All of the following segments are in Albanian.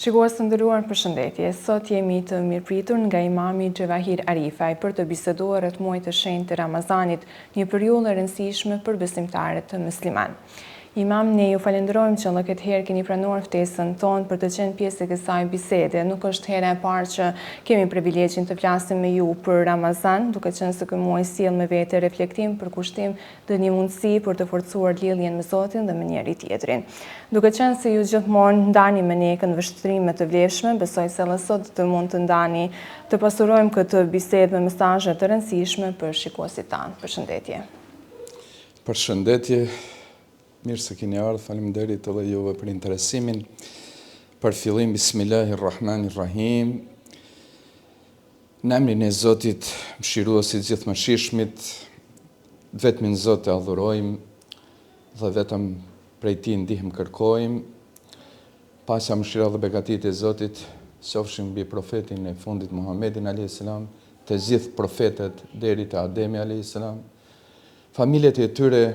Shikues të nderuar, përshëndetje. Sot jemi të mirëpritur nga imami Gjevahir Arifaj për të biseduar rreth muajit të shenjtë të Ramazanit, një periudhë e rëndësishme për besimtarët musliman. Imam, ne ju falenderojmë që edhe këtë herë keni pranuar ftesën tonë për të qenë pjesë e kësaj bisede. Nuk është hera e parë që kemi privilegjin të flasim me ju për Ramazan, duke qenë se ky muaj sjell me vete reflektim, përkushtim dhe një mundësi për të forcuar lidhjen me Zotin dhe me njëri tjetrin. Duke qenë se ju gjithmonë ndani me ne në vështrime të vlefshme, besoj se edhe sot të mund të ndani të pasurojmë këtë bisedë me mesazhe të rëndësishme për shikuesit tanë. Përshëndetje. Përshëndetje. Mirë se keni ardhur, faleminderit edhe juve për interesimin. Për fillim, Bismillahirrahmanirrahim. Në emrin e Zotit, mëshiruesit gjithëmëshirshmit, vetmin Zot e adhurojmë dhe vetëm prej Tij ndihmë kërkojmë. Paqja, mëshira dhe begatit e Zotit qofshin mbi profetin e fundit Muhammedin a.s., të gjithë profetët deri te Ademi a.s., familjet e tyre,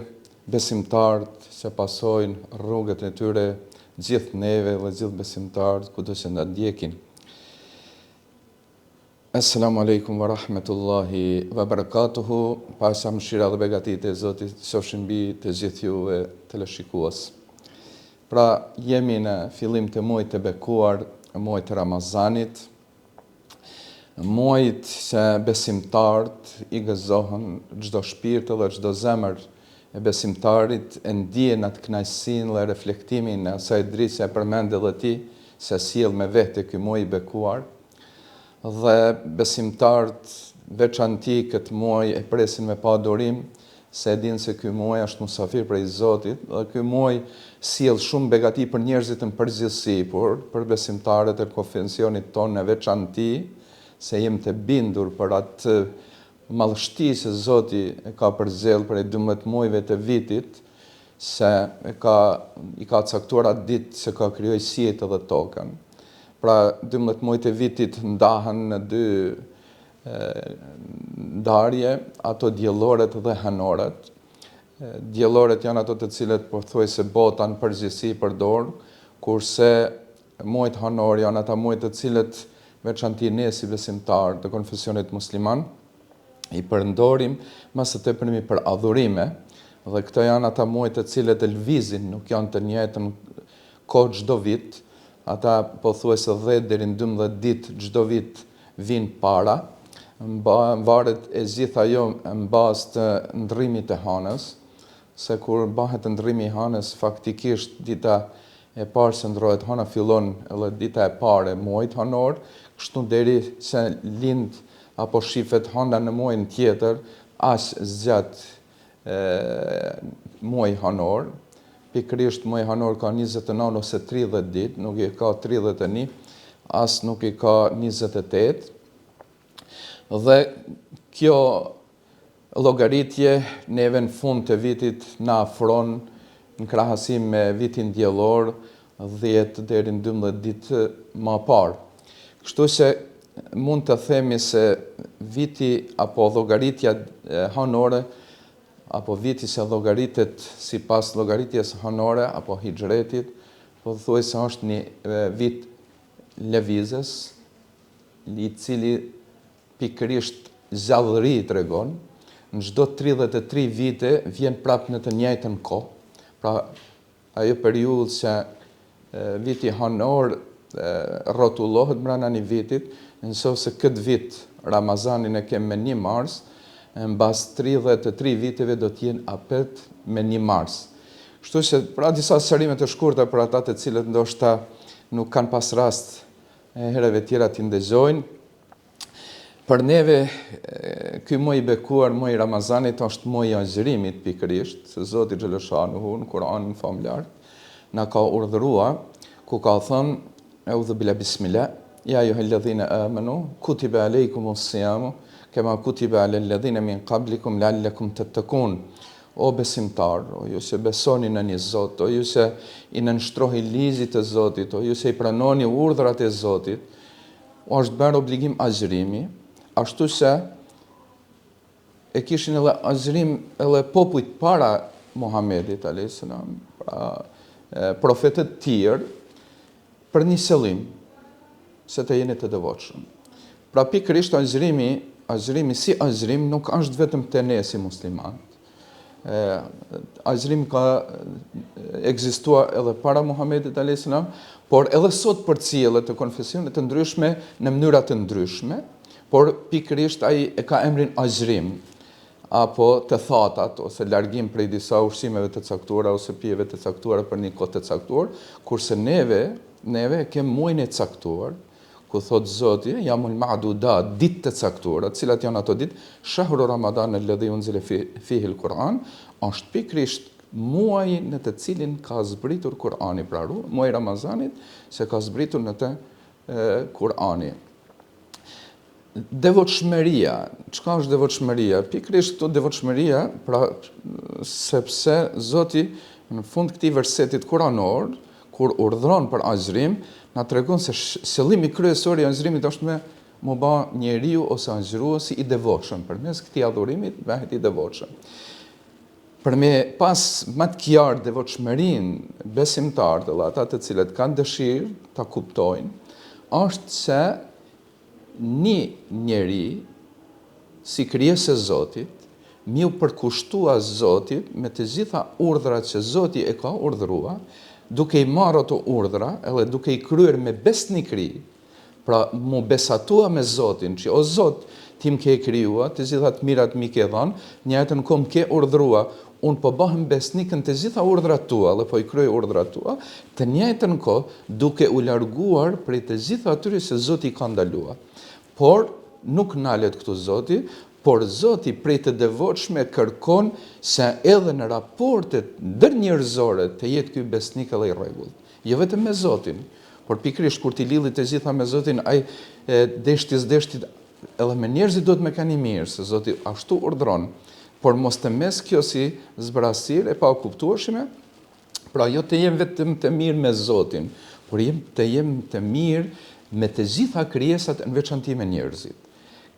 besimtarët që pasojnë rrugët e tyre, gjithë neve dhe gjithë besimtarët kudo që na ndjekin. Assalamu alaikum wa rahmetullahi wa barakatuhu. Paqja, mëshira dhe begatit e Zotit qofshin mbi të gjithë juve teleshikues. Pra, jemi në fillim të muajit të bekuar, muajit të Ramazanit, muajit që besimtarët i gëzohen, çdo shpirt dhe çdo zemër e besimtarit e ndjen atë kënaqësinë dhe reflektimin e asaj dritë që e përmend edhe ti, se sjell me vete ky muaj i bekuar, dhe besimtarët veçanti këtë muaj e presin me padurim, se e dinë se ky muaj është musafir prej Zotit, dhe ky muaj sjell shumë begati për njerëzit në përgjithësi, por për besimtarët e konfesionit tonë në veçanti, se jemi të bindur për atë madhështi që Zoti e ka përzell për 12 muajve të vitit, se i ka caktuar atë ditë që ka krijuar qiellin dhe tokën. Pra, 12 muajt e vitit ndahen në dy ndarje, ato dielloret dhe hënoret. Dielloret janë ato të cilët pothuajse bota në përgjithësi përdor, kurse muajt hënor janë ata muaj të cilët veçanti ne si besimtar të konfesionit musliman i përndorim mas së tepërmi për adhurime, dhe këto janë ata muaj të cilët e lvizin, nuk janë të njëjtën kohë çdo vit. Ata pothuajse 10 deri në 12 ditë çdo vit vijnë para, varet e gjithë ajo në bazë të ndrrimit të hënës, se kur bëhet ndrrimi i hënës, faktikisht dita e parë që ndrohet hëna fillon edhe dita e parë e muajit hënor, kështu deri se lind apo shifet hëna në muajin tjetër, as zgjat muaj hënor. Pikërisht muaj hënor ka 29 ose 30 ditë, nuk i ka 31, as nuk i ka 28. Dhe kjo llogaritje neve në fund të vitit na afron në krahasim me vitin diellor 10 deri në 12 ditë më parë. Kështu që mund të themi se viti apo llogaritja hënore, apo viti që llogaritet sipas llogaritjes hënore apo hijretit, pothuajse është një vit lëvizjes, i cili pikërisht zgjallëri tregon, në çdo 33 vite vjen prapë në të njëjtën kohë. Pra, ajo periudhë që viti hënor rrotullohet brenda një vitit, nëse këtë vit Ramazanin e kem me 1 mars, mbas 33 viteve do t'jenë apet me 1 mars. Kështu që pra disa sërime të shkurta për ata të cilët ndoshta nuk kanë pas rast herëve tjera t'i ndëgjojnë. Për neve, ky muaj i bekuar, muaj i Ramazanit, është muaj i agjërimit pikërisht, se Zoti xhaleshanuhu në Kur'anin famlar na ka urdhëruar, ku ka thënë, eudhu bila bismillah, ja ayyuhalladhina amanu kutiba alaykumus siyamu kama kutiba alal ladhina min qablikum la'allakum tattaqun. O besimtar, o ju që besoni në një Zot, o ju që i nënshtrohi ligjit të Zotit, o ju që i pranoni urdhrat e Zotit, është bërë obligim agjërimi, ashtu që e kishin edhe agjërim edhe popujt para Muhammedit a.s., pra profetët tjerë, për një qëllim, se të jeni të devotshëm. Pra pikërisht azhrimi si azhrim nuk është vetëm te ne si muslimanët. Azhrimi ka ekzistuar edhe para Muhamedit alayhis salam, por edhe sot përcjellet të konfesionet të ndryshme në mënyra të ndryshme, por pikërisht ai e ka emrin azhrim, apo të thatat, ose largim prej disa ushqimeve të caktuara ose pijeve të caktuara për një kohë të caktuar, kurse neve kemi muajin e caktuar, ku thot Zoti, jamul ma'dudat, ditë të caktuara, cilat janë ato ditë, shahru Ramadan alladhi unzila fihi al-Quran, është pikërisht muaji në të cilin ka zbritur Kurani, pra muaji Ramazanit, se ka zbritur në të Kurani. Devotshmëria, çka është devotshmëria? Pikërisht këto devotshmëria, pra sepse Zoti në fund këtij versetit kuranor, kur urdhron për azhrim, na tregon se qëllimi kryesor i azhrimit është me mu bë njeriu ose azhruesi i devotshëm, përmes këtij adhurimit bëhet i devotshëm. Për me pas më të qartë devotshmërinë besimtarët, ata të cilët kanë dëshirë ta kuptojnë, është se një njeri si krijesë e Zotit, miu përkushtua Zotit me të gjitha urdhrat që Zoti e ka urdhëruar, duke i marrë ato urdhra, edhe duke i kryer me besnikëri, pra mu besatua me Zotin, që o Zot, ti më ke krijuar, të gjitha të mirat mi ke dhënë, një jetën kom ke urdhrua, unë po bëhem besnikën të gjitha urdhrat tua, dhe po i kryej urdhrat tua, të njëjtën kohë duke u larguar prej të gjitha atyre që Zoti ka ndaluar. Por nuk nalet këtu Zoti, por Zoti prej të devotshme kërkon se edhe në raportet ndërnjerëzore të jetë ky besnik edhe i rregullt. Jo vetëm me Zotin, por pikërisht kur ti lidhi të gjitha me Zotin, ai deshti edhe me njerëzit do të më kanë mirë, se Zoti ashtu urdhron. Por mos të mes kjo si zbrasir e pa kuptueshme, pra jo të jem vetëm të mirë me Zotin, por të jem të mirë me të gjitha krijesat në veçanti me njerëzit.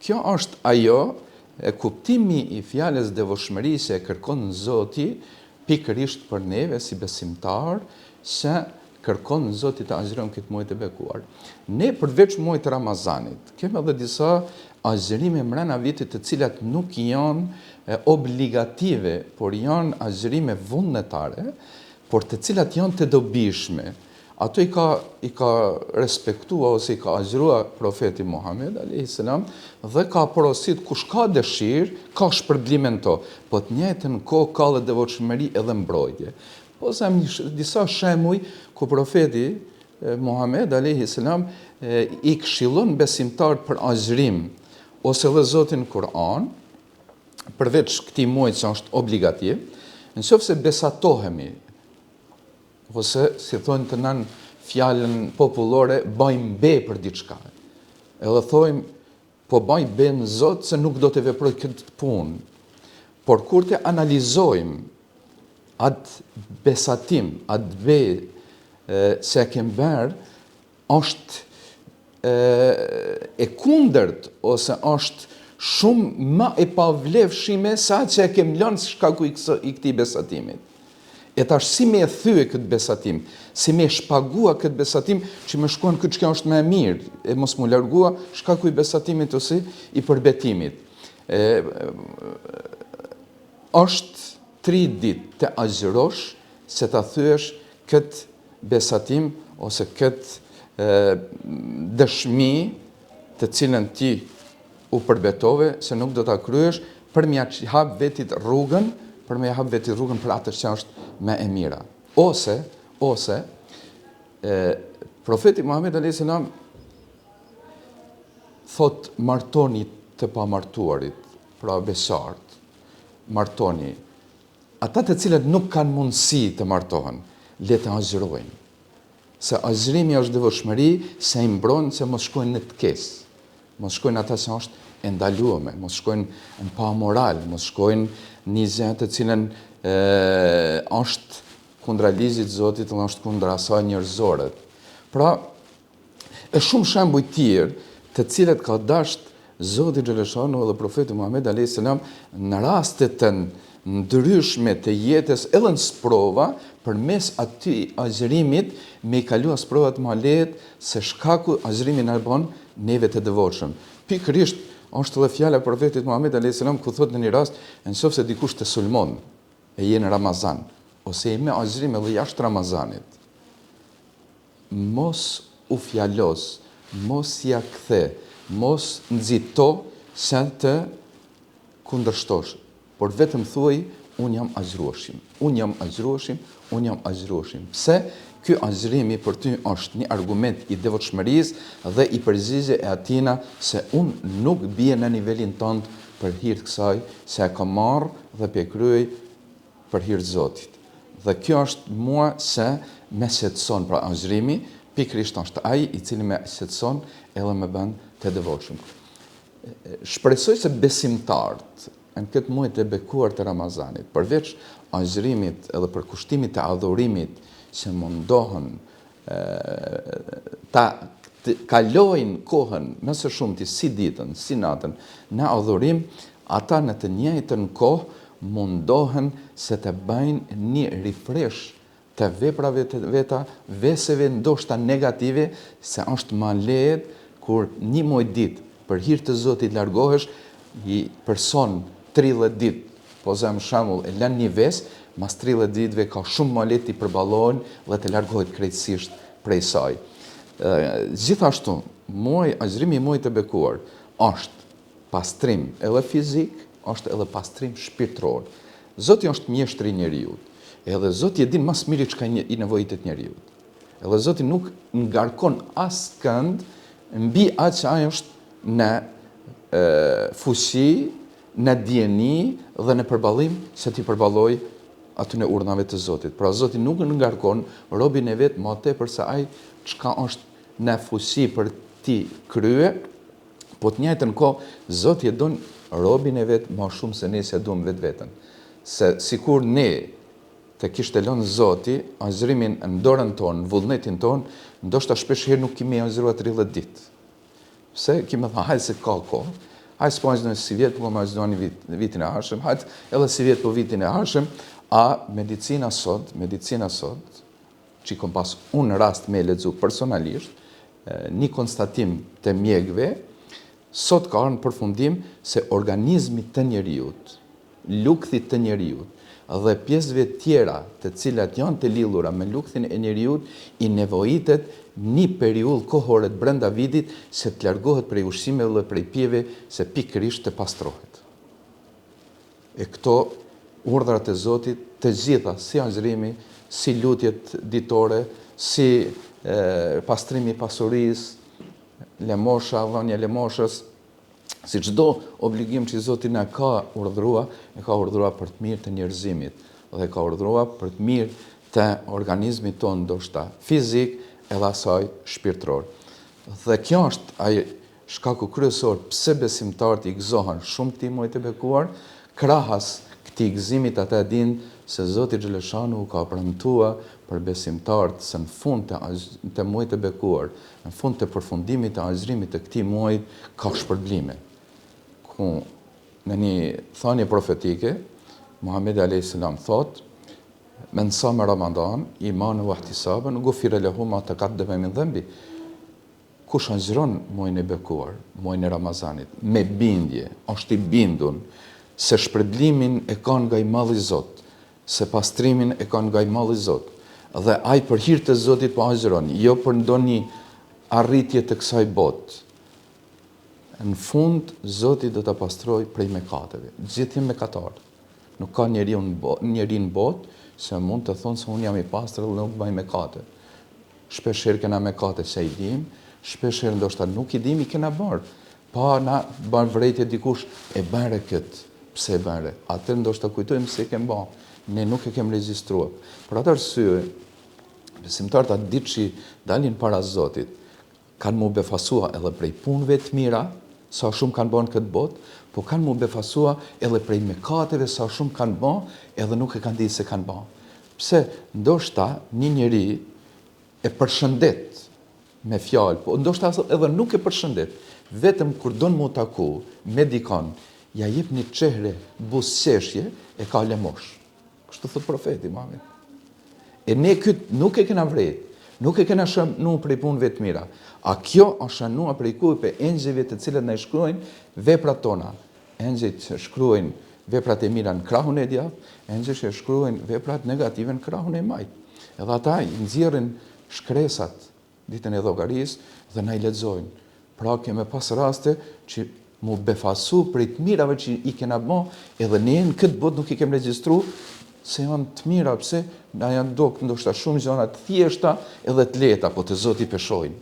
Kjo është ajo e kuptimi i fjalës devotshmërisë e kërkon Zoti pikërisht për neve si besimtar, se kërkon Zoti të azhrojmë këtë muaj të bekuar. Ne përveç muajit të Ramazanit, kemi edhe disa azhrime mbrana vitit të cilat nuk janë obligative, por janë azhrime vullnetare, por të cilat janë të dobishme. Ato i ka respektua ose i ka azhrua profeti Muhammed a.s. dhe ka porosit kush ka dëshirë, ka shpërblimen to, po të njëjtën kohë ka dhe devotshmëri edhe mbrojtje. Po sem disa shemuj ku profeti Muhammed a.s. I këshillon besimtarët për azhrim, ose dhe Zotin Kur'an, përveç këtij muaji që është obligativ, nëse besatohemi, ose si thonë të nën fjalën popullore, bajmë be për diçka. Edhe thojmë, po bajmë be në Zot se nuk do të veproj këtë punë. Por kur të analizojmë atë besatim, atë be se kem bërë, është e kundërt ose është shumë më e pavlefshme sa që e kem lënë shkaku i këtij besatimit. E tash si me e thyë këtë besatim, si me e shpagua këtë besatim që më shkon këtë që është më e mirë, e mos mu largua shkaku i besatimit ose i përbetimit. Është 3 ditë të azhrosh se ta thyesh këtë besatim ose këtë dëshmi të cilën ti u përbetove se nuk do ta kryesh për mja që hap vetit rrugën, për me hap vetit rrugën për atë që është me e mira. Ose profeti Muhammed a.s. thot martoni të pamartuarit, pra besart, martoni. Ata të cilët nuk kanë mundësi të martohen, le të azhrojnë. Se azhrimi është devotshmëri, se i mbron se mos shkojnë në të kesë. Mos shkojnë ata që është e ndaluame, mos shkojnë në pa moral, mos shkojnë një zë të cilën është kundra ligjit Zotit dhe është kundra asaj njerëzore. Pra, e shumë shembuj tjerë të cilët ka dashur Zoti xhaleshanu dhe profeti Muhammed a.s. në rastet ndryshme të jetës edhe në sprova, përmes aty azhërimit me I kalu sprovat më lehtë se shkaku azhërimi na bën neve të devotshëm. Pikërisht është edhe fjala e profetit Muhammed a.s. ku thot në një rast, nëse dikush të sulmon e je në Ramazan, ose je me azhërim edhe jashtë Ramazanit, mos u fjalos, mos ja kthe, mos nxito se të kundërshtosh, por vetëm thuaj unë jam azhrueshim, unë jam azhrueshim, unë jam azhrueshim. Pse? Ky azhërimi për ty është një argument I devotshmërisë dhe I përzigje e atina se unë nuk bie në nivelin tënd për hir të kësaj, se e kam marrë dhe pe kryej për hir të Zotit. Dhe kjo është mua se me shqetëson pra azhërimi, pikërisht është ai I cili me shqetëson edhe me bën të devotshëm. Shpresoj se besimtarët në këtë muaj të bekuar të Ramazanit, përveç azhërimit edhe për kushtimit të adhurimit që mundohen ta kalojnë kohën më së shumti si ditën, si natën në adhurim, ata në të njëjtën kohë mundohen se të bëjnë një refresh të veprave të veta, veseve ndoshta negative, se është më lehtë kur një muaj ditë për hir të Zotit largohesh, I person 30 ditë, po zëm shembull e lën një vesë, mas 30 ditëve ka shumë më lehtë I përballohen dhe të largohet krejtësisht prej saj. Gjithashtu, azhërimi I muajit të bekuar është pastrim edhe fizik, është edhe pastrim shpirtëror. Zoti është mjeshtri I njeriut, edhe Zoti e din më së miri çka I nevojitet njeriut. Edhe Zoti nuk ngarkon askënd mbi atë që ai është në fuqi, në dieni dhe në përballim se ti përballoj aty në urdhnave të Zotit. Pra Zoti nuk ngarkon robin e vet më tepër se ai çka është në fuqi për ti krye, po të njëjtën kohë Zoti e don robin e vet më shumë se ne se duam vetveten. Se sikur ne të kishte lënë Zoti azhërimin në dorën tonë, në vullnetin tonë, ndoshta shpesh herë nuk kemi azhëruar 30 ditë. Pse kemi thënë hajde se ka kohë, hajde s'po azhërojmë si vjet, po më azhërojmë vitin e ardhshëm, hajde edhe si vjet po vitin e ardhshëm, a medicina sot, që kom pas unë rast me lexu personalisht, një konstatim të mjekëve, sot ka në përfundim se organizmi të njeriut, lukthit të njeriut, dhe pjesëve tjera të cilat janë të lidhura me lukthin e njeriut, I nevojitet një periudhë kohore të brenda vitit se të largohet prej ushqimeve dhe prej pijeve se pikërisht të pastrohet. E këto urdhrat e Zotit të gjitha, si azhërimi, si lutjet ditore, si pastrimi I pasurisë, lemosha, dhënia e lemoshës, si çdo obligim që Zoti na ka urdhëruar, e ka urdhëruar për të mirë të njerëzimit dhe ka urdhëruar për të mirë të organizmit tonë, ndoshta fizik edhe asaj shpirtëror. Dhe kjo është ai shkaku kryesor pse besimtarët I gëzohen shumë këtij muaji të bekuar, krahas këtij gëzimit ata dinë se Zoti xhaleshanu ka premtuar për besimtarët se në fund të muajit të bekuar, në fund të përfundimit të azhërimit të këtij muaji ka shpërblime. Ku në një thënie profetike, Muhamedi a.s. thot: "Men sama Ramadan, imanan wa ihtisaban, ghufira lahu ma taqaddama min dhanbi." Kush azhëron muajin e bekuar, muajin e Ramazanit, me bindje, është I bindun se shpërblimin e ka nga I Madhi Zot, se pastrimin e ka nga I Madhi Zot, dhe ai për hir të Zotit po azhëron, jo për ndonjë arritje të kësaj bote. Në fund, Zoti do ta pastroj prej mëkateve. Gjithë mëkatar. Nuk ka njeri në botë se mund të thonë se unë jam I pastër dhe nuk bëj mëkate. Shpesh herë kena mëkate se I dim, shpesh herë ndoshta nuk I dim, I kena bërë. Pa na bën vrejtje dikush e bëre këtë, pse e bëre? Atë ndoshta kujtojmë se e kem bë. Ne nuk e kem regjistruar. Për atë arsye, besimtarët atë ditë që dalin para Zotit, kanë mu befasua edhe prej punëve të mira, sa shumë kanë bën këtë botë, po kanë mu befasua edhe prej mëkateve sa shumë kanë bën, edhe nuk e kanë ditë se kanë bën. Pse ndoshta një njeri e përshëndet me fjalë, po ndoshta edhe nuk e përshëndet, vetëm kur don mu taku me dikon ja jep një çehre buzëqeshje, e ka lemosh. Kështu thot profeti Muhammed. E ne këtë nuk e kena vret, nuk e kena shënu prej punëve të mira. A kjo është shënua prej kujve engjëve të cilët na shkruajnë veprat tona. Engjëjt shkruajnë veprat e mira në krahun e djathtë, engjëjt që shkruajnë veprat negative në krahun e majt. Edhe ata i nxjerrin shkresat ditën e llogarisë dhe na i lexojnë. Pra kemë pas raste që mu befasu prej të mirave që i kena bë, edhe ne në këtë botë nuk i kemë regjistru se janë të mira, pse na janë dok ndoshta shumë gjëra të thjeshta edhe të lehta, po të Zoti peshojnë.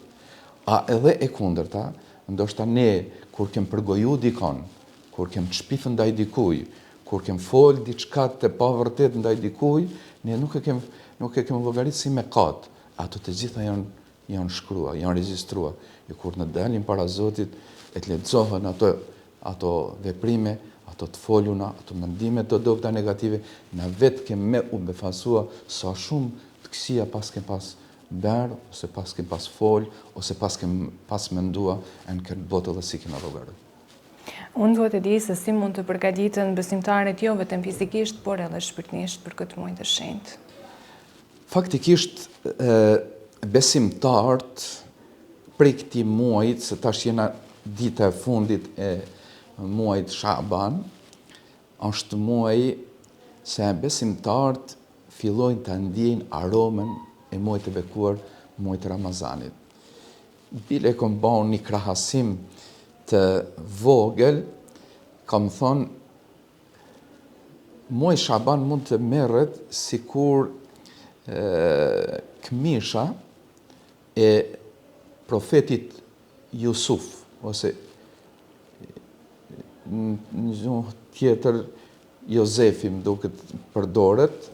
A edhe e kundërta, ndoshta ne kur kem përgoju dikon, kur kem shpifën ndaj dikuj, kur kem fol diçka të pavërtet ndaj dikuj, ne nuk e kem llogaritë si mëkat. Ato të gjitha janë shkruar, janë regjistruar. E kur në dalim para Zotit, e të lexohen ato veprime, ato të foluna, ato mendime të dobta negative, na vetë kemë u befasua sa shumë të kësia pas kem pas berë, ose pas kem pas fol, ose pas mendua në këtë botë dhe si kena llogarit. Unë duhet të di se si mund të përgatiten besimtarët jo vetëm fizikisht, por edhe shpirtërisht për këtë muaj të shenjtë. Faktikisht, besimtarët prej këtij muajit, se tash jena dita e fundit e muajit Shaban, është muaji se besimtarët fillojnë të ndjejnë aromën e muajit të bekuar, muajit Ramazanit. Bile kom bën një krahasim të vogël, kam thonë, muaji Shaban mund të merret sikur këmisha e profetit Jusuf, ose në gjuhë tjetër Jozefi më duket përdoret,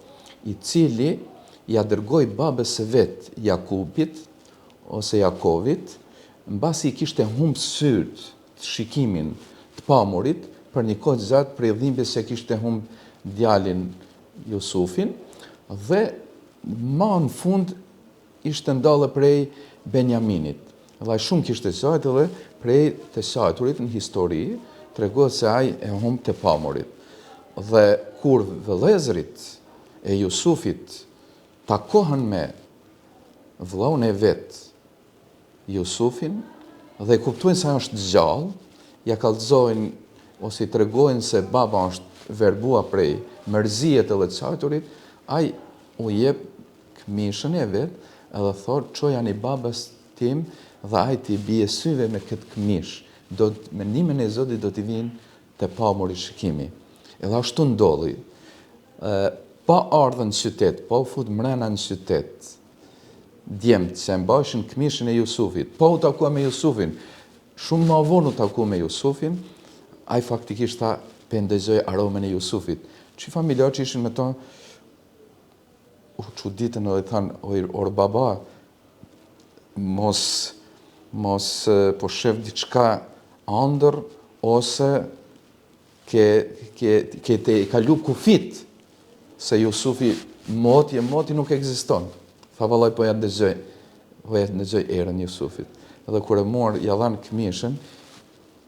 i cili ja dërgoi babës së vet Jakubit ose Jakovit, mbasi i kishte humbë syt të shikimin të pamurit për një kohë gjatë prej dhimbjes se kishte humbë djalin Jusufin, dhe ma në fund ishte ndalë prej Benjaminit. Dhe shumë kishte sajtë dhe prej të sajturit në histori, tregohet se ai e humbë të pamurit. Dhe kur vëllezërit e Jusufit takohen me vëllaun e vet Jusufin dhe kuptojnë se është gjallë, ja kallëzojnë ose i tregojnë se baba është verbua prej mërzijet e të sajturit, ai u jep këmishën e vet edhe thotë çoja një babës tim dhe ai t'i bie syve me këtë këmish. Me ndihmën e Zotit do t'i vinë të pamuri shikimi. Edhe ashtu ndodhi. Pa ardhur në qytet, pa u fut mrena në qytet, djemtë që mbajshin këmishën e Jusufit, pa u takua me Jusufin, shumë më vonë u takua me Jusufin, ai faktikisht ta pendezoi aromën e Jusufit. Që familjar që ishin me to, u çuditën edhe thanë, or baba, mos po shef diçka andër, ose ke te kalu kufit, se Jusufi moti nuk ekziston. Tha vallaj po ja dëgjoj erën Jusufit. Edhe kur e mor ja dhan këmishën,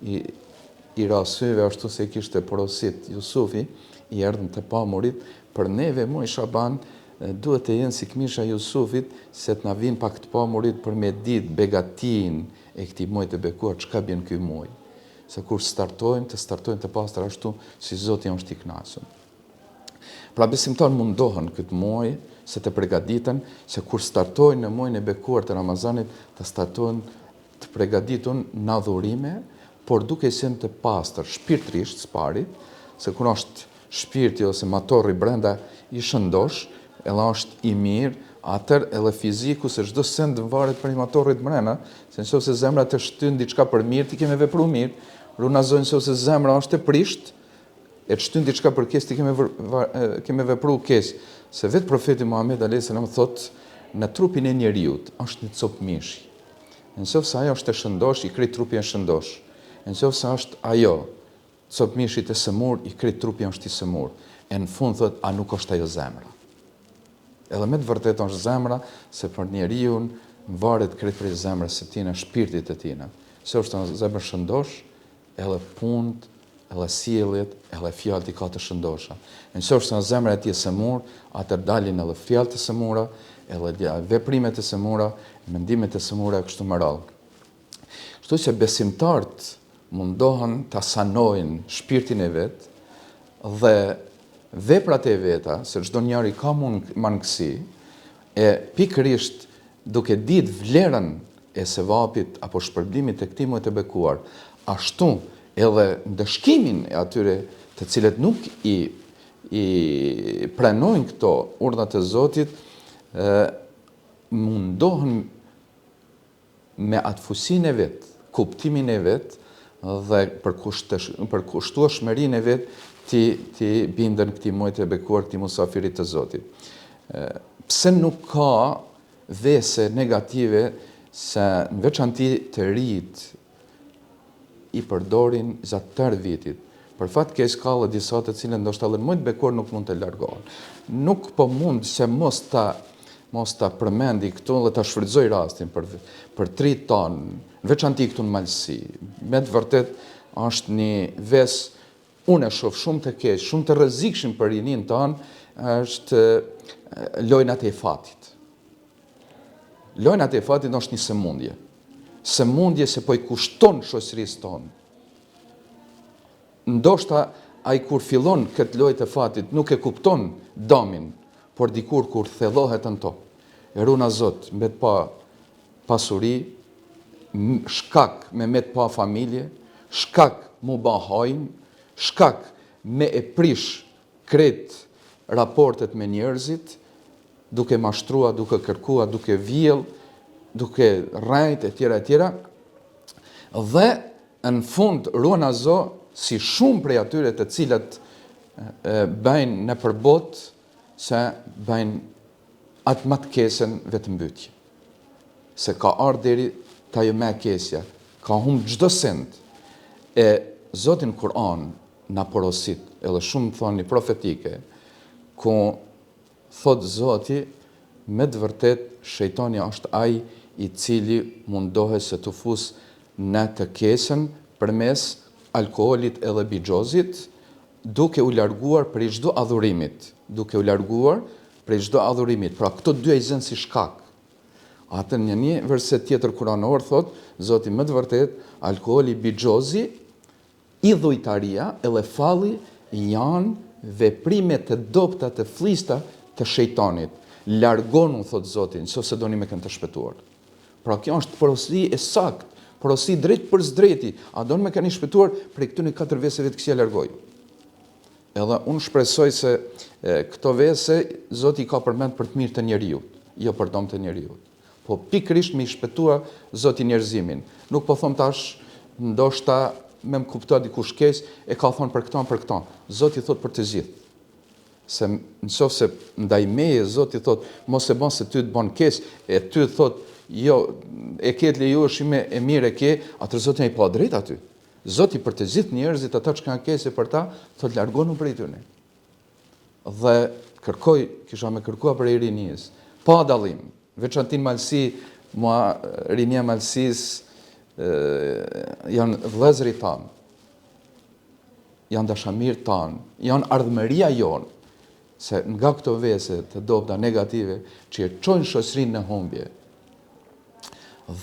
i rasyve ashtu se kishte porosit Jusufi, i erdhën të pamurit, për neve muaj Shaban duhet të jenë si këmisha Jusufit, se të na vinë pak të pamurit për me ditë begatin e këtij muaji të bekuar, çka bën ky muaj. Se kur startojmë të pastër ashtu si Zoti është i kënaqur. Pra besimtarët mundohen këtë muaj se të përgatiten, se kur startojnë në muajin e bekuar të Ramazanit, të startojnë të përgatitur në adhurime, por duke qenë të pastër shpirtërisht së pari, se kur është shpirti ose motori brenda i shëndosh, edhe është i mirë, atër edhe fiziku, se çdo send varet për motorit mrena, se nëse zemra të shtyn diçka për mirë, ti kemë vepru mirë, runazojnë nëse zemra është e prisht, e të shtyn diçka për keq, ti kemë vepru keq. Se vetë profeti Muhammed a.s. thotë, në trupin e njeriut është një copë mishi. Nëse ajo është e shëndosh, i krejt trupi e shëndosh. Nëse është ajo copë mishit e sëmur, i krejt trupi është i sëmur. E në fund thotë, a nuk është ajo zemra? Edhe me të vërtet është zemra, se për njeriun varet krejt prej zemrës së tina, shpirtit të tina. Se është zemër shëndosh, edhe punët edhe sjelljet, edhe fjalët i ka të shëndosha. Nëse në zemra e tij e semur, atëherë dalin edhe fjalët e semura, edhe veprimet e semura, mendimet e semura e kështu me radhë. Kështu që besimtarët mundohen ta sanojnë shpirtin e vet dhe veprat e veta, se çdo njeri ka mangësi, e pikërisht duke ditë vlerën e sevapit apo shpërblimit të këtij muaji të bekuar, ashtu edhe ndëshkimin e atyre të cilët nuk i pranojnë këto urdhat e Zotit, mundohen me atëfusinë e vet, kuptimin e vet dhe përkushtueshmërinë e vet ti bindën këtij muaji të bekuar, këtij musafirit të Zotit. Pse nuk ka vese negative se në veçanti të rit i përdorin gjatë tërë vitit. Për fat keq ka edhe disa të cilët ndoshta edhe në muaj të bekuar nuk mund të largohen. Nuk po mund se mos ta përmendi këtu dhe ta shfrytëzoj rastin për 3 tonë, veçanti këtu në Malësi. Me të vërtet është një ves, unë e shoh shumë të keq, shumë të rrezikshëm për rinin tonë, është lojnat e fatit. Lojnat e fatit është një sëmundje. Sëmundje se po i kushton shoqërisë tonë. Ndoshta ai kur fillon këtë lojë të fatit nuk e kupton domin, por dikur kur thellohet në to, e runa Zot, mbet pa pasuri, shkak me met pa familje, shkak mu ba hajnë, shkak me e prish kret raportet me njerëzit, duke mashtrua, duke kërkua, duke vjell, duke rrajt e tjera, dhe në fund ruana Zot, si shumë prej atyre të cilat bëjnë në përbot, se bëjnë atë matë kesën vetëm mbytje. Se ka ardhur deri t'ajo me kesja, ka humbë çdo send. E Zotin Kur'an na porosit, edhe shumë thoni profetike, ku thot Zoti, me të vërtet shejtani është ai i cili mundohet se të fus në të kesën përmes alkoolit edhe bigjozit, duke u larguar prej çdo adhurimit. Pra këto dy e zënë si shkak. Atë në një verset tjetër kuranor thot, Zoti më të vërtet, alkooli, bigjozi, idhujtaria edhe falli janë veprime të dobta të flista të shejtanit. Largonu, thot Zoti, nëse doni me kënë të shpëtuar. Pra kjo është porosi e saktë, porosi drejt për drejti, a do në me keni shpëtuar prej këtyne 4 veseve të kësja largoj. Edhe unë shpresoj se këto vese Zoti ka përmend për të mirë të njeriut, jo për dëm të njeriut. Po pikërisht me i shpëtua Zoti njerëzimin. Nuk po thom tash, ndoshta me më kuptua dikush keq, e ka thonë për këto. Zoti thot për të gjithë. Se nëse ndaj meje Zoti thot, mos e bën se ty të bën keq, e ty thot, jo, e ketë lejueshime e mirë e ke, atër Zoti ai pa drejt aty. Zoti për të gjithë njerëzit ata që kanë keqe për ta, thot largonu prej tyre. Dhe kisha me kërkua për rinis, pa dallim, veçantin Malësi, rinia Malësis janë vëllezëri tanë, janë dashamirë tanë, janë ardhmëria jonë, se nga këto vese të dobta negative që e çojnë shoqërinë në humbje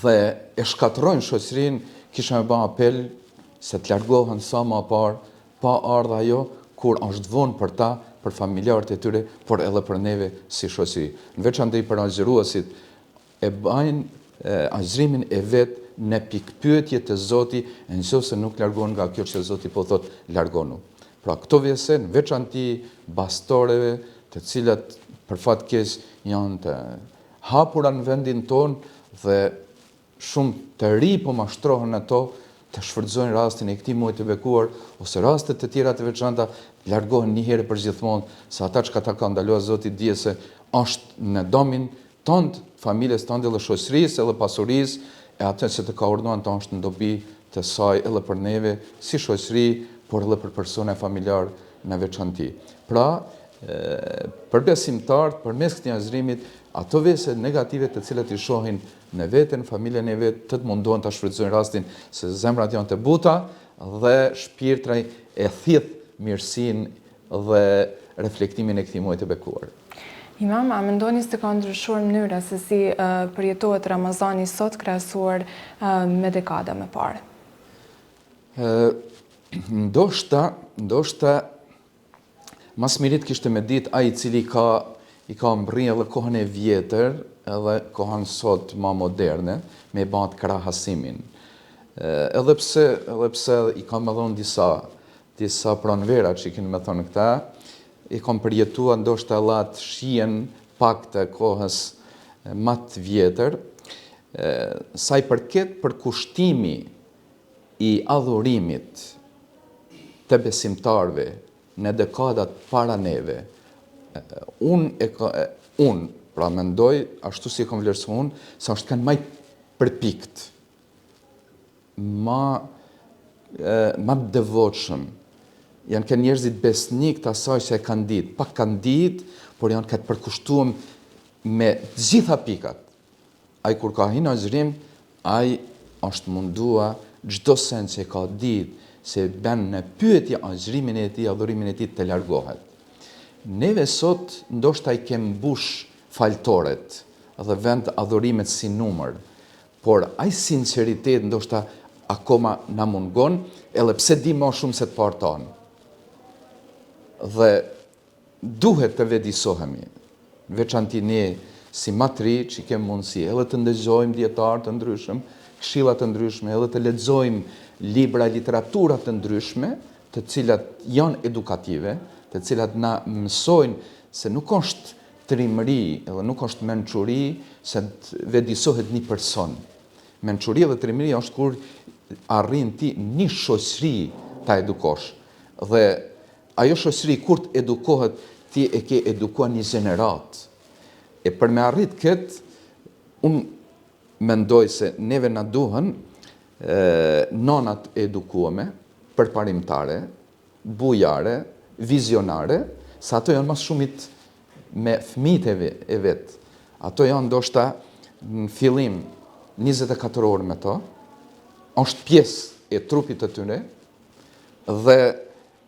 dhe e shkatërrojnë shoqërinë, kisha me bë apel se të largohen sa më parë, pa ardha ajo kur është vonë për ta, për familjarët e tyre, por edhe për neve si shoqëri. Në veçantë për agjëruesit e bajnë agjërimin e vet në pikpyetje të Zotit, nëse nuk largohen nga kjo që Zoti po thot largonu. Pra këto vese në veçantë bastoreve, të cilat për fat keq janë të hapura në vendin tonë dhe shumë të ri po mashtrohen ato, të shfrytëzojnë rastin e këtij muaji të bekuar ose raste të tjera të veçanta, largohen një herë për gjithmonë, se ata që ta ka ndaluar Zoti dije se është në domin tonë, familjes tonë dhe shoqërisë edhe pasurisë, e atë që të ka urdhëruar tonë është në dobi të saj edhe për neve si shoqëri, por edhe për persona familjar në veçanti. Pra, për besimtarët, përmes këtij azrimit, ato vese negative të cilat i shohin në veten, familjen e vet, të mundohen ta shfrytëzojnë rastin se zemrat janë të buta dhe shpirtrat e thith mirësinë dhe reflektimin e këtij muaji të bekuar. Imam, a mendoni se ka ndryshuar mënyra se si përjetohet Ramazani sot krahasuar me dekada më parë? Ndoshta mas mirit kishte me ditë ai i cili i ka mbrrë edhe kohën e vjetër edhe kohën sot më moderne me bat krahasimin. Edhe pse i kam dhënë disa pranvera që i kanë më thonë këta, i kam përjetuar ndoshta atë shihen pak të kohës më të vjetër, sa i përket përkushtimi i adhurimit të besimtarve në dekadat para neve, unë pra mendoj, ashtu si kam vlerësu unë, sa është kanë maj përpikt, ma devotshëm, janë kanë njerëzit besnik të asaj që e kanë ditë, pak kanë ditë, por janë këtë përkushtuam me gjitha pikat. Ai kur ka hinë azhrim, ai është mundua çdo sen që ka ditë, se ben në pyetje azhrimin e tij, adhurimin e tij të largohet. Neve sot ndoshta i kem mbush faltoret dhe vend adhurimet si numër, por ai sinqeritet ndoshta akoma na mungon, edhe pse di më shumë se të parë tonë. Dhe duhet të vedisohemi, veçanti ne si matri që kemë mundësi edhe të ndëgjojmë dietarë të ndryshëm, këshilla të ndryshme, edhe të lexojmë libra, literatura të ndryshme, të cilat janë edukative, të cilat na mësojnë se nuk është trimëri, edhe nuk është mençuri se të vedisohet një person. Mençuria dhe trimëria është kur arrin ti një shoqëri ta edukosh. Dhe ajo shoqëri kur të edukohet, ti e ke edukuar një gjenerat. E për me arrit këtë, unë mendoj se neve na duhen nonat edukueme, përparimtare, bujare, vizionare, sa ato janë mas shumit me fëmijët e vetë. Ato janë ndoshta në fillim 24 orë me to, është pjesë e trupit të tyre, dhe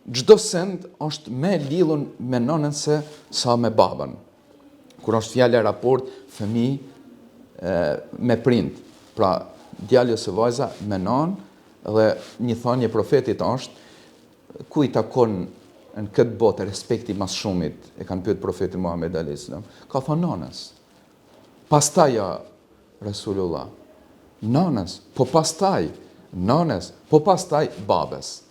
çdo send është me lidhur me nonën se sa me babën. Kur është fjala raport fëmijë me prind. Pra, djalë ose vajza me nonë dhe një thënie profetit është ku i takon në këtë botë respekti mas shumit, e kanë pyet profeti Muhammed a.s. Ka thënë nonës. Pastaj ja Rasulullah. Nonës, po pastaj nonës, po pastaj babës.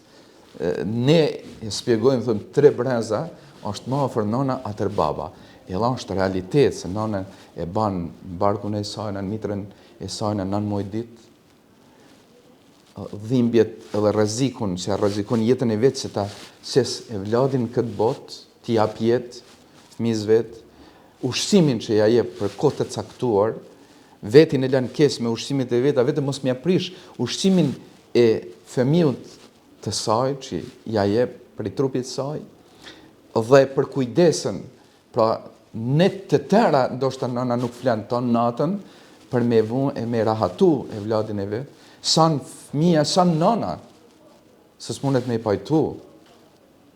Ne e shpjegojmë, thëmë, 3 breza, është më afër nona atër baba. Ella është realitet, se nona e ban barkun e sajnë, në mitrën e sajnë, në muaj ditë, dhimbjet edhe rrezikun, që rrezikon jetën e vetë, që ta qes e vladin këtë botë, t'i jap jetë, fëmijës vetë, ushqimin që ja jep për kohë të caktuar, vetin e lën keq me ushqimit e veta, vetëm mos m'ia prish ushqimin e fëmijës të saj, që ja jep për i trupit saj, dhe për kujdesën, pra ne të tëra, ndoshta nëna nuk flen ton natën, për me vu e me rahatu e vladin e vetë, sa në fëmija, sa në nana, se s'mundet me i pajtu,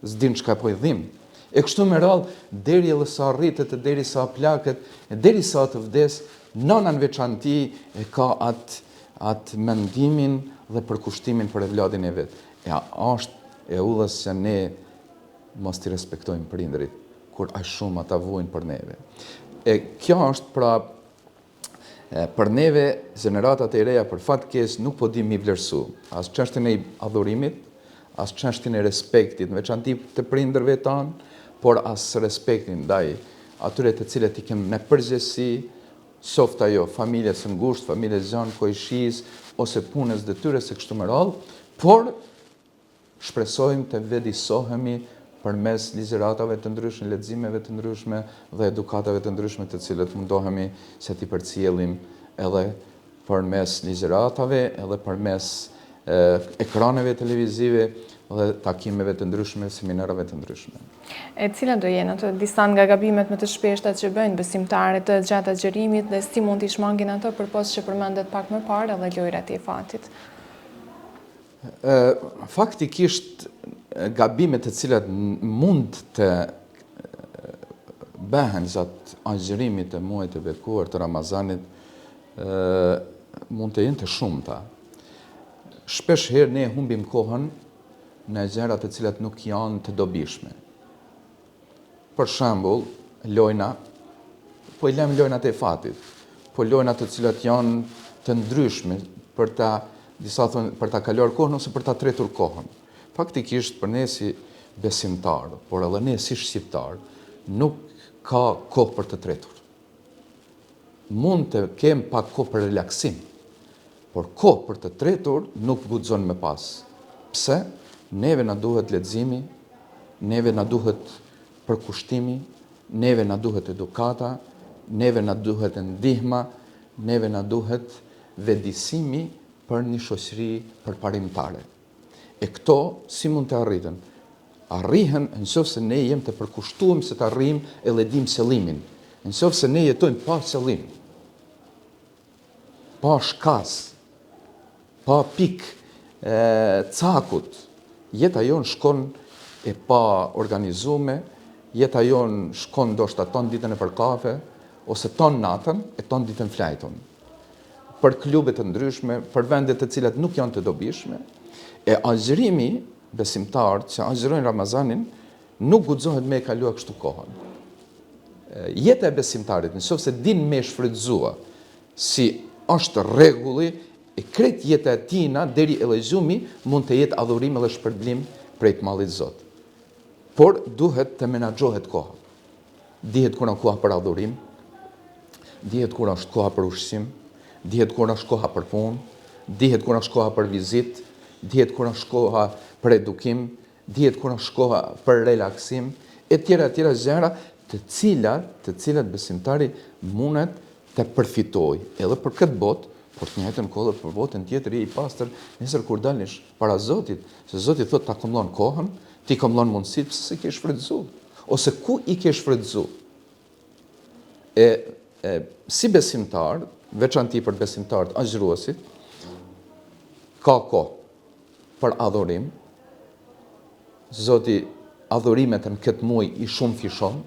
s'din çka po i dhim. E kështu me radhë, deri edhe sa rritet, deri sa plaket, deri sa të vdes, nana në veçanti e ka atë mendimin dhe përkushtimin për e vladin e vetë. Ja, është e udhës që ne mos t'i respektojmë prindrit, kur aq shumë ata vujnë për neve. E kjo është pra për neve, gjeneratat e reja për fat keq nuk po dim mi vlerësu. As çështjen e adhurimit, as çështjen e respektit, në veçanti të prindërve tanë, por as respektin ndaj atyre të cilët i kemë në përgjegjësi, qoftë ajo familjes së ngushtë, familjes gjanë, koishis ose punës detyres së kështu me radhë, por shpresojmë të vedisohemi përmes ligjëratave të ndryshme, leximeve të ndryshme dhe edukatave të ndryshme të cilët mundohemi që t'i përcjellim edhe përmes ligjëratave, edhe përmes ekraneve televizive dhe takimeve të ndryshme, seminareve të ndryshme. E cila do jenë ato disa nga gabimet më të shpeshta që bëjnë besimtarët gjatë agjërimit dhe si mund t'i shmangin ato përpos që përmendet pak më parë edhe lojrat e fatit? Faktikisht gabimet të cilat mund të bëhen gjatë agjërimit të muajit të bekuar të Ramazanit mund të jenë të shumta. Shpesh herë ne humbim kohën në gjëra të cilat nuk janë të dobishme. Për shembull, lojna, po i lëm lojnat e fatit, po lojnat të cilat janë të ndryshme për ta për ta kaluar kohën ose për ta tretur kohën. Faktikisht për ne si besimtar, por edhe ne si shqiptar, nuk ka kohë për të tretur. Mund të kem pak kohë për relaksim, por kohë për të tretur nuk guxon me pas. Pse? Neve na duhet leximi, neve na duhet përkushtimi, neve na duhet edukata, neve na duhet ndihma, neve na duhet vetëdijsimi për një shoqëri përparimtare. E këto si mund të arriten? Arrihen nëse ne jem të përkushtuar se të arrijmë edhe dim qëllimin. Nëse ne jetojmë pa qëllim, pa shkas, pa pikë cakut, jeta jonë shkon e pa organizume, jeta jonë shkon ndoshta ton ditën e për kafe, ose ton natën e ton ditën flajton. Për klube të ndryshme, për vende të cilat nuk janë të dobishme, e agjërimi besimtarët që agjërojnë Ramazanin nuk guxohet me e kalua kështu kohën. Jeta e besimtarit, nëse din me shfrytëzua si është rregulli, e krejt jeta e tina deri e lexumi mund të jetë adhurim edhe shpërblim prej të mallit Zot. Por duhet të menaxhohet koha. Dihet kur është koha për adhurim, dihet kur është koha për ushqim, dihet kur është koha për punë, dihet kur është koha për vizitë, dihet kur është koha për edukim, dihet kur është koha për relaksim, e tjera gjëra të cilat besimtari mundet të përfitojë edhe për këtë botë, por të njëjtën kohë për botën tjetër i pastër, nesër kur dalësh para Zotit, se Zoti thotë ta kombëllon kohën, ti kombëllon mundësitë pse se ke shfrytëzuar, ose ku i ke shfrytëzuar. Si besimtar, veçanti për besimtarët agjëruesit, ka kohë për adhurim. Zoti adhurimet në këtë muaj i shumë fishon,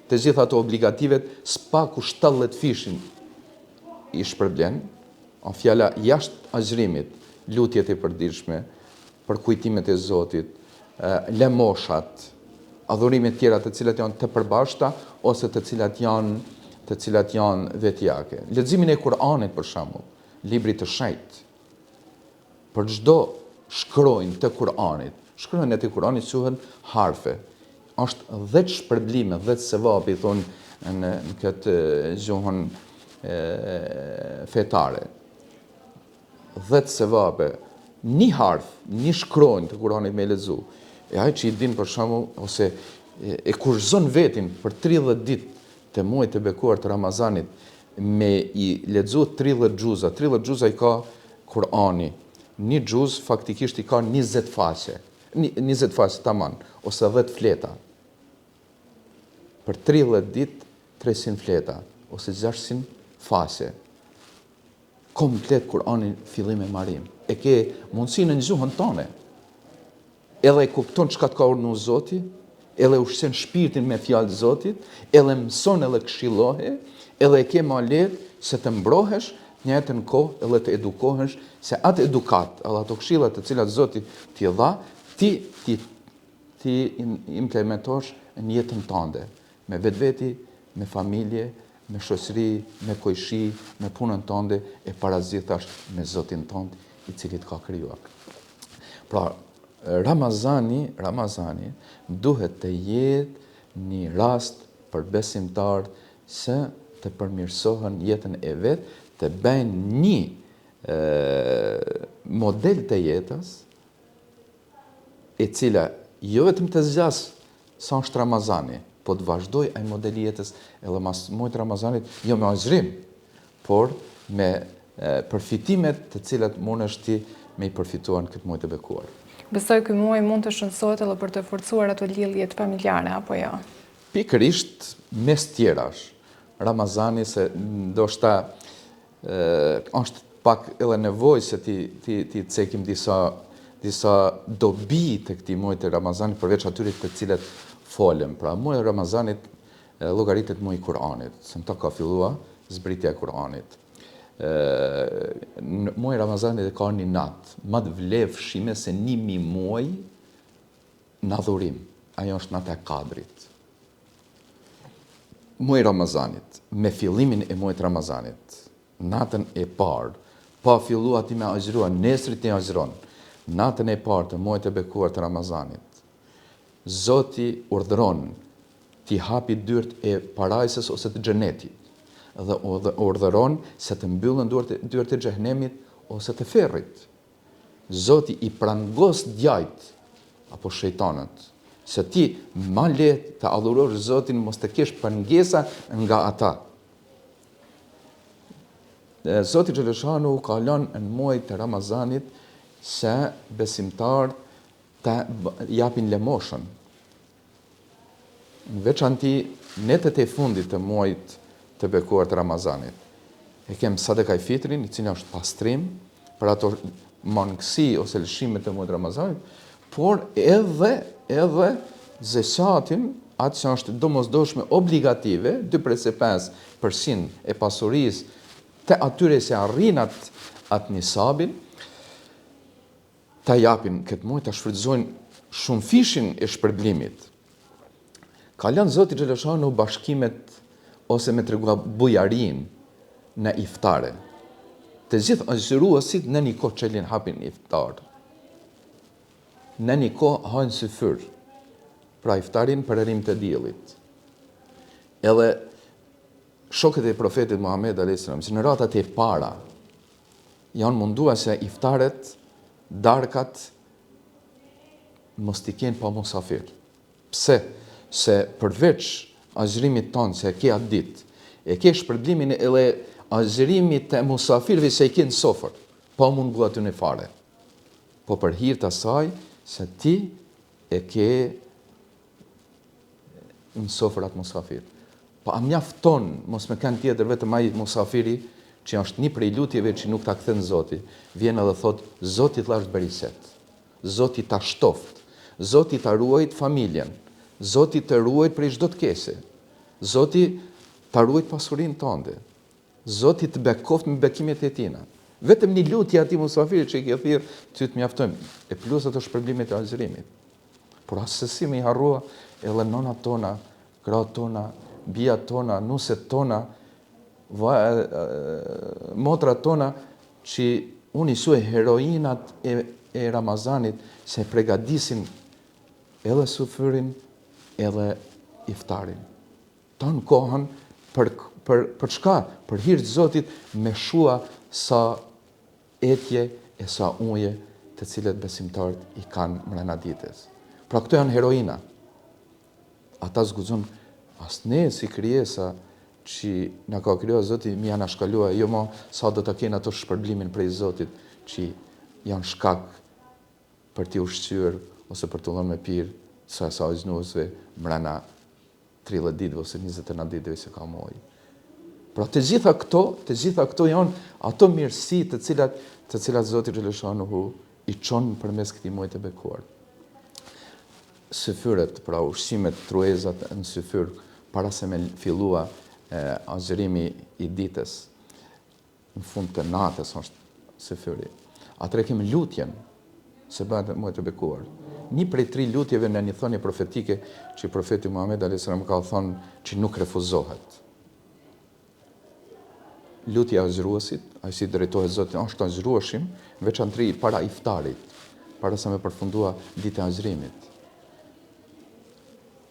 të gjitha ato obligativet s'paku 70 fishin i shpërblen, fjala jashtë agjërimit, lutjet e përditshme, për kujtimet e Zotit, lemoshat, adhurimet tjera të cilat janë të përbashkëta ose të cilat janë vetjake. Leximin e Kur'anit për shembull, libri të shenjtë. Për çdo shkronjë të Kur'anit, shkronjat e Kur'anit quhen harfe. Është 10 shpërblime, 10 sevape, i thonë në këtë gjuhën fetare. 10 sevape, një harf, një shkronjë të Kur'anit me lexu. E ai që i din për shembull ose e kurrzon vetin për 30 ditë të muajit të bekuar të Ramazanit me i lexu 30 xhuza. 30 xhuza i ka Kur'ani. Një xhuz faktikisht i ka 20 faqe. 20 faqe tamam, ose 10 fleta. Për 30 ditë 300 fleta ose 600 faqe. Komplet Kur'ani fillim e marim. E ke mundësinë në gjuhën tone. Edhe e kupton çka të ka urdhëruar Zoti, edhe ushqen shpirtin me fjalë të Zotit, edhe mëson edhe këshillohe, edhe e ke më lehtë se të mbrohesh në njëjtën kohë edhe të edukohesh se atë edukat, edhe ato këshilla të cilat Zoti t'i dha, ti implementosh në jetën tënde, me vetveti, me familje, me shoqëri, me kojshi, me punën tënde e parazitash me Zotin tënd i cili të ka krijuar. Pra, Ramazani duhet të jetë një rast për besimtarët se të përmirësohen jetën e vet, të bëjnë një model të jetës e cila jo vetëm të zgjas sa është Ramazani, po të vazhdoj ai model jetës edhe mas muajit Ramazanit, jo me agjërim, por me përfitimet të cilat mundesh ti me i përfituar në këtë muaj të bekuar. Besoj ky muaj mund të shënsohet edhe për të forcuar ato lidhjet familjare, apo jo? Pikërisht mes tjerash. Ramazani se ndoshta është pak edhe nevojë se ti cekim disa disa dobi të këtij muaji të Ramazanit përveç atyre të cilët folëm. Pra muaji i Ramazanit llogaritet muaji i Kur'anit, se më ka filluar zbritja e Kur'anit. Muaji i Ramazanit ka një natë, më të vlefshme se 1000 muaj në adhurim. Ajo është nata e Kadrit. Muaji i Ramazanit, me fillimin e muajit Ramazanit, natën e parë, pa fillu ati me agjërua, nesrit një agjëron, natën e parë të muajit të bekuar të Ramazanit, Zoti urdhëron t'i hapi dyert e parajsës ose të xhenetit, dhe urdhëron se të mbyllën dyert e xhehenemit ose të ferrit. Zoti i prangos djajt apo shejtanët, se ti ma le të adhurosh Zotin, mos të kesh pengesa nga ata. Zoti Xheleshanu ka lënë në muajin të Ramazanit se besimtarët të japin lemoshën. Në veçanti netët e fundit të muajit të bekuar të Ramazanit. E kem sadaka i fitrin, i cili është pastrim për ato mangësi ose lëshimet të muajit të Ramazanit, por edhe zekatin, atë që është domosdoshme obligative, 2/5% e pasurisë të atyre se arrin atë nisabin, ta japin këtë muaj, ta shfrytëzojnë shumë fishin e shpërblimit. Ka lënë Zoti Xheleshanu bashkimet ose me tregua bujarin në iftare. Të gjithë agjëruesit në një kohë çelin hapin iftar. Në një kohë hajnë syfyr, pra iftarin për erim të diellit. Edhe shokët e profetit Muhammed a.s. në ratat e para janë mundua se iftaret, darkat, mos t'i kenë pa musafir. Pse? Se përveç agjërimit tonë se ke atë ditë, e ke shpërblimin edhe agjërimit të musafirëve se i kenë sofër, pa mund bua aty në fare. Po për hir të asaj, se ti e ke në sofër atë musafir. Pa mjafton, mos me kanë tjetër vetëm ai musafiri, që është një prej lutjeve që nuk ta kthen Zoti, vjen edhe thot, Zoti t'lash beriset, Zoti ta shtoft, Zoti ta ruajt familjen, Zoti të ruajt prej çdo të kese, Zoti ta ruajt pasurinë tënde, Zoti të bekoft me bekimet e tina. Vetëm një lutje atij musafirit që i ke thirr, ty të mjaftojnë, e plus ato shpërblimet e agjërimit. Por asesi me i harrua edhe nonat tona, gratë tona, bijat tona, nuset tona, motrat tona, që unë i suaj heroinat e Ramazanit, se pregadisin edhe sufyrin, edhe iftarin. Tonë kohën për çka? Për hir të Zotit, me shua sa etje e sa uje të cilët besimtarët i kanë mrena ditës. Pra këto janë heroina. Ata zguxon as ne si krijesa që na ka krijuar Zoti, mi janë shkalua, jo më sa do të kenë ato shpërblimin prej Zotit që janë shkak për t'i ushqyer ose për t'u dhënë me pirë sa znuesve mrena 30 ditëve ose 29 ditëve se ka muaj. Pra të gjitha këto janë ato mirësi të cilat Zoti Xheleshanu i çon përmes këtij muaji të bekuar. Syfyret, pra ushqimet, truezat në syfyr, para se me fillua agjërimi i ditës, në fund të natës është syfyri. Atëre kemi lutjen, se bëhet muaj të bekuar. Një prej 3 lutjeve në një thënie profetike që profeti Muhammed a.s. ka thënë që nuk refuzohet. Lutja e agjëruesit, ai si drejtohet Zotit, është agjërueshim, veçantëri para iftarit, para se me përfundua ditë e agjërimit.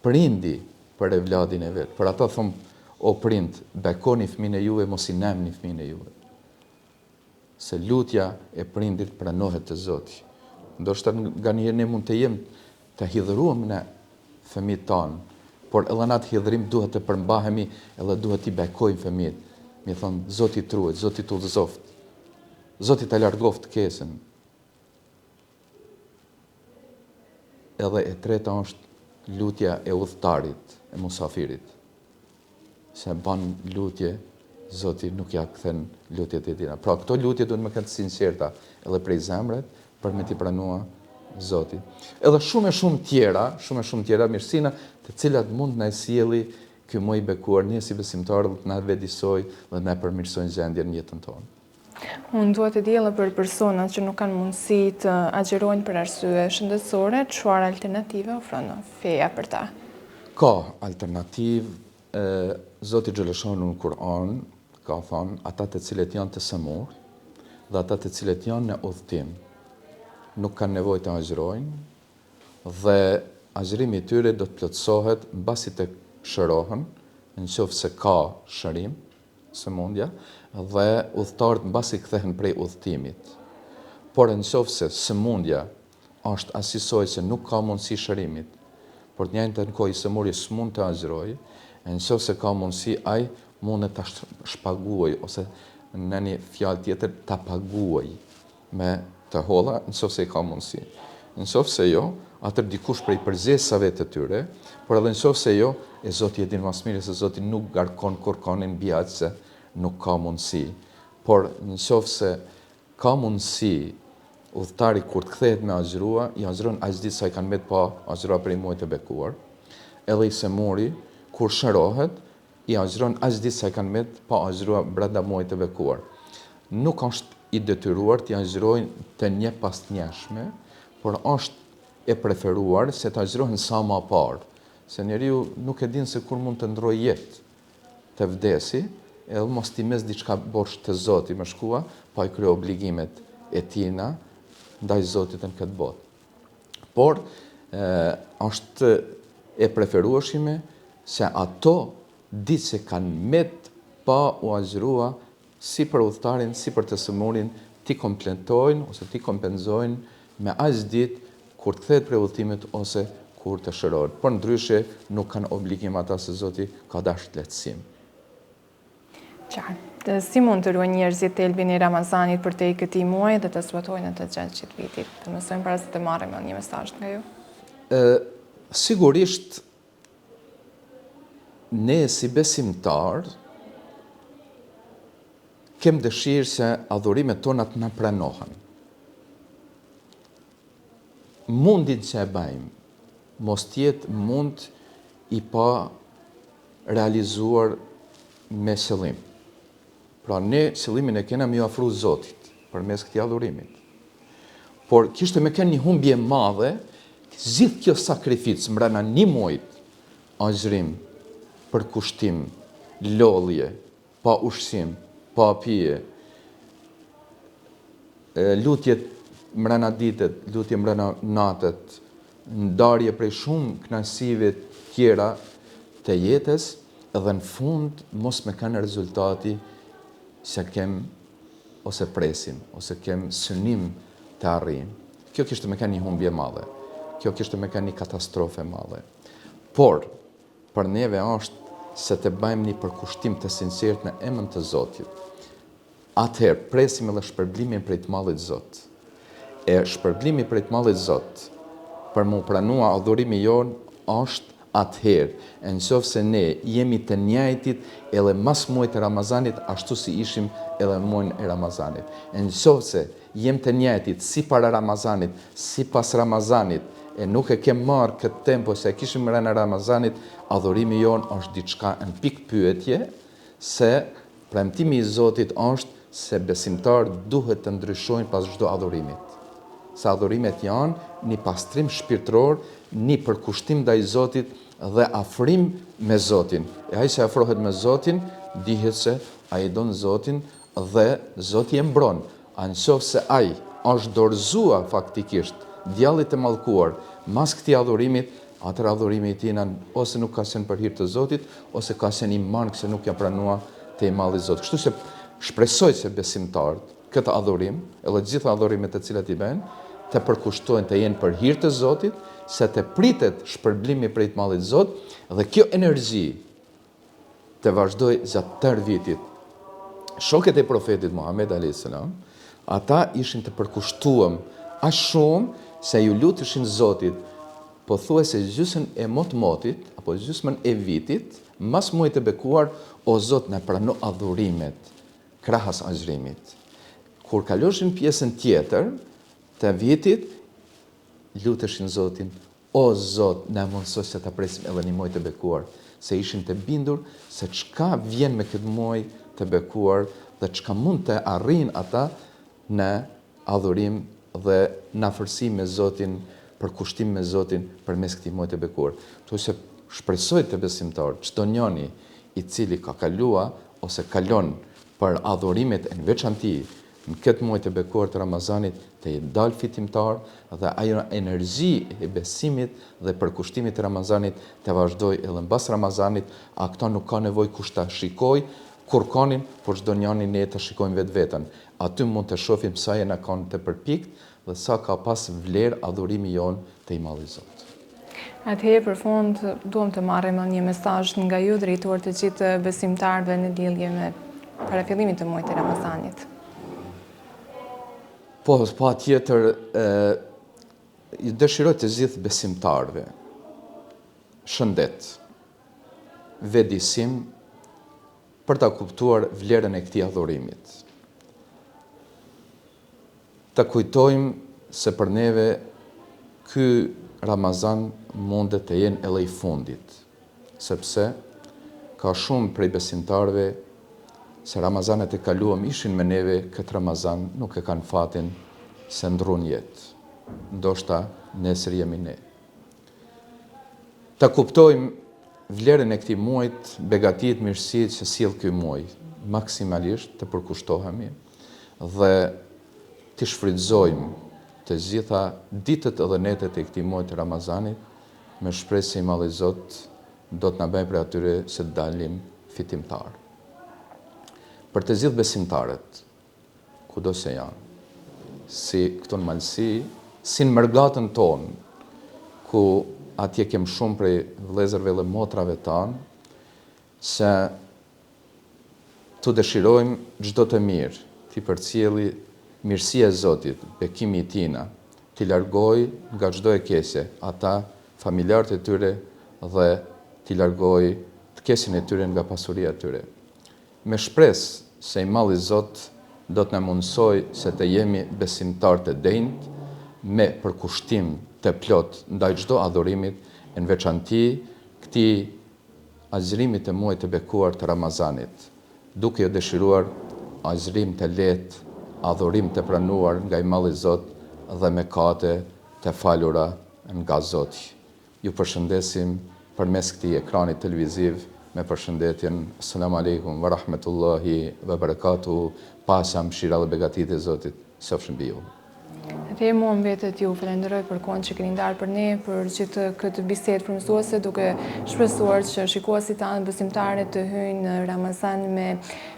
Prindi për evladin e vet, për ata thon, o prind, bekoni fëmijën e juve, mos i nemni fëmijën e juve. Se lutja e prindit pranohet te Zoti. Ndoshta nga njëherë ne mund të jemë të hidhëruam në fëmijët tanë, por edhe në atë hidhërim duhet të përmbahemi edhe duhet t'i bekojmë fëmijët. Mi thonë, Zoti truhet, Zoti t'u udhëzoft, Zoti t'a largoft kesën. Edhe e treta është lutja e udhëtarit, e musafirit. Se ban lutje, Zoti nuk ja kthen lutjet e tina. Pra këto lutje duhet me këtë sinqerta edhe prej zemret, për me t'i pranua Zoti. Edhe shumë tjera, mirësina të cilat mund na sjelli ky muaj i bekuar ne si besimtarë të na vëdësoj dhe na përmirësojnë gjendjen në jetën tonë. Unë dua të diella për personat që nuk kanë mundësi të agjerojnë për arsye shëndetësore, çfarë alternative ofron feja për ta? Ka alternativë. Zoti xhaleshanu në Kur'an ka thënë ata të cilët janë të sëmur dhe ata të cilët janë në udhtim nuk kanë nevojë të agjërojnë dhe agjërimi i tyre do të plotësohet mbasi të shërohen, nëse ka shërim, sëmundja, dhe udhëtarët mbasi kthehen prej udhëtimit. Por nëse sëmundja është asisoj se nuk ka mundësi shërimit, por të njëjtën kohë i sëmuri s'mund të agjërojë, nëse ka mundësi ai mund të shpaguaj ose në një fjalë tjetër ta paguaj me të holla nëse ka mundësi. Nëse jo, atër dikush prej përzesave të tyre, por edhe nëse jo, Zoti e din më së miri se Zoti nuk garkon kur kanë mbi aq se nuk ka mundësi. Por nëse ka mundësi, udhëtari kur të kthehet me agjërua, i agjëron aq ditë sa i kanë mbet pa agjërua prej muajit të bekuar. Edhe i semuri kur shërohet, i agjëron aq ditë sa i kanë mbet pa agjërua brenda muajit të bekuar. Nuk është i detyruar të agjërojnë të një pas të njëshme, por është e preferuar se të agjërohen sa më parë, se njeriu nuk e din se kur mund të ndrojë jetë të vdesi, edhe mos t'i mes diçka borxh të Zotit më shkua, pa i kryer obligimet e tina ndaj Zotit në këtë botë. Por është e preferueshme se ato ditë se kanë mbet pa u agjërua, si për udhëtarin, si për të sëmurin, ti kompletojnë ose ti kompenzojnë me aq ditë kur të kthehet prej udhëtimit ose kur të shërohet. Por ndryshe nuk kanë obligim ata se Zoti ka dashur lehtësim. Qartë. Si mund të ruajnë njerëzit thelbin e Ramazanit për te i këtij muaji dhe të zbatojnë të gjatë gjithë vitit? Të mësojmë para se të marrim një mesazh nga ju. Sigurisht ne si besimtar kem dëshirë se adhurimet tona të na pranohen. Mundin që e bëjmë, mos tjetë mund i pa realizuar me qëllim. Pra ne qëllimin e kena me ju afru Zotit përmes këtij adhurimit. Por kishte me kenë një humbje madhe, gjithë kjo sakrificë mbrana një muajit, agjërim, përkushtim, lodhje, pa ushqim, pa pije, lutjet mbrana ditët, lutje mbrana natët, ndarje prej shumë kënaqësive tjera të jetës, edhe në fund mos me kanë rezultati se kem ose presim, ose kem synim të arrijm. Kjo kishte me kanë një humbje madhe. Kjo kishte me kanë një katastrofe madhe. Por, për neve është se të bëjmë një përkushtim të sinqert në emrin të Zotit. Atëherë, presim edhe shpërblimin prej të Mallit Zot. E shpërblimi prej të Mallit Zot, për mu pranua adhurimi jon, është atëherë, nëse ne jemi të njëjtit edhe mas muajit të Ramazanit, ashtu si ishim edhe muajin e Ramazanit. Nëse jem të njëjtit si para Ramazanit, si pas Ramazanit, e nuk e kem marrë këtë tempo se e kishim rënë Ramazanit, adhurimi jon është diçka në pikë pyetje, se premtimi i Zotit është se besimtarët duhet të ndryshojnë pas çdo adhurimit. Se adhurimet janë një pastrim shpirtëror, një përkushtim ndaj Zotit dhe afrim me Zotin. E ai që afrohet me Zotin, dihet se ai don Zotin dhe Zoti e mbron. Nëse ai është dorëzuar faktikisht djallit të mallkuar mas këtij adhurimit, atëherë adhurimi i tij ose nuk ka qenë për hir të Zotit, ose ka qenë i mank se nuk ja pranua te i malli Zot. Kështu se shpresoj se besimtarët këtë adhurim, edhe gjitha adhurimet të cilat i bëjnë, të përkushtojnë të jenë për hir të Zotit, se të pritet shpërblimi prej të mallit Zot, dhe kjo energji të vazhdoj gjatë tërë vitit. Shokët e profetit Muhammed a.s. ata ishin të përkushtuam aq shumë se ju luteshin Zotit, pothuajse gjysmën e mot-motit, apo gjysmën e vitit, mas muajit të bekuar, o Zot na prano adhurimet, krahas agjërimit. Kur kaloshin pjesën tjetër të vitit, luteshin Zotin, o Zot, na mundëso se ta presim edhe një muaj të bekuar, se ishin të bindur se çka vjen me këtë muaj të bekuar dhe çka mund të arrijnë ata në adhurim dhe në afërsi me Zotin, për kushtim me Zotin përmes këtij muaji të bekuar. Kështu që shpresoj të besimtar, çdo njeri i cili ka kalua ose kalon për adhurimet e në veçanti në këtë muaj të bekuar të Ramazanit të dalë fitimtar dhe ajo energji e besimit dhe përkushtimit të Ramazanit të vazhdoj edhe mbas Ramazanit, a këta nuk ka nevojë kush ta shikoj kur kanin, por çdo njeri ne të shikojmë vetveten. Aty mund të shohim sa jena kanë të përpikt dhe sa ka pas vlerë adhurimi jon te i Madhi Zot. Atëherë për fund duam të marrim një mesazh nga ju drejtuar të gjithë besimtarëve në lidhje me parafillimin të muajit të Ramazanit. Po patjetër, dëshiroj të gjithë besimtarëve shëndet, vedisim për ta kuptuar vlerën e këtij adhurimit. Ta kujtojmë se për neve ky Ramazan mundet të jenë edhe i fundit, sepse ka shumë prej besimtarëve se Ramazanet e kaluam ishin me neve, këtë Ramazan nuk e kanë fatin se ndrun jetë. Ndoshta nesër jemi ne. Ta kuptojmë vlerën e këtij muajit, begatit, mirësitë që sjell ky muaj, maksimalisht të përkushtohemi dhe të shfrytëzojmë të gjitha ditët edhe netët e këtij muaji të Ramazanit me shpresë se i Madhi Zot do të na bëjë për atyre se të dalim fitimtar. Për të gjithë besimtarët, kudo se janë, si këtu në Malsi, si në Mërgatën tonë, ku atje kem shumë prej vëllezërve dhe motrave tanë, se të dëshirojmë çdo të mirë, t'i përcjelli mirësia e Zotit, bekimi i tina, t'i largoj nga çdo e keqe, ata familjarët e tyre dhe t'i largoj të keqen e tyre nga pasuria e tyre. Me shpresë se i Madhi Zot do të na mundsoj se të jemi besimtar të denjtë, me përkushtim të plot ndaj çdo adhurimit, në veçanti këtij azhrimit të muajit të bekuar të Ramazanit, duke ju dëshiruar azhrim të lehtë, adhurim të pranuar nga i Madhi Zot dhe mëkate të falura nga Zoti. Ju përshëndesim përmes këtij ekrani televiziv me përshëndetjen Assalamu alaikum wa rahmetullahi wa barakatuhu, pasa, mëshira dhe begatit e Zotit qofshin mbi ju. Atëherë mua mbetet ju falenderoj për kohën që keni ndarë për ne, për gjithë këtë bisedë frymëzuese, duke shpresuar që shikuesit tanë besimtarë të hyjnë në Ramazan me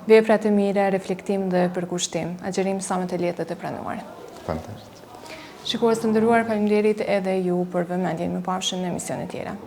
vepra të mira, reflektim dhe përkushtim. Agjerim sa më të lehtë të pranuar. Fantastik. Shikues të nderuar, faleminderit edhe ju për vëmendjen. Më pafshim në emisione tjera.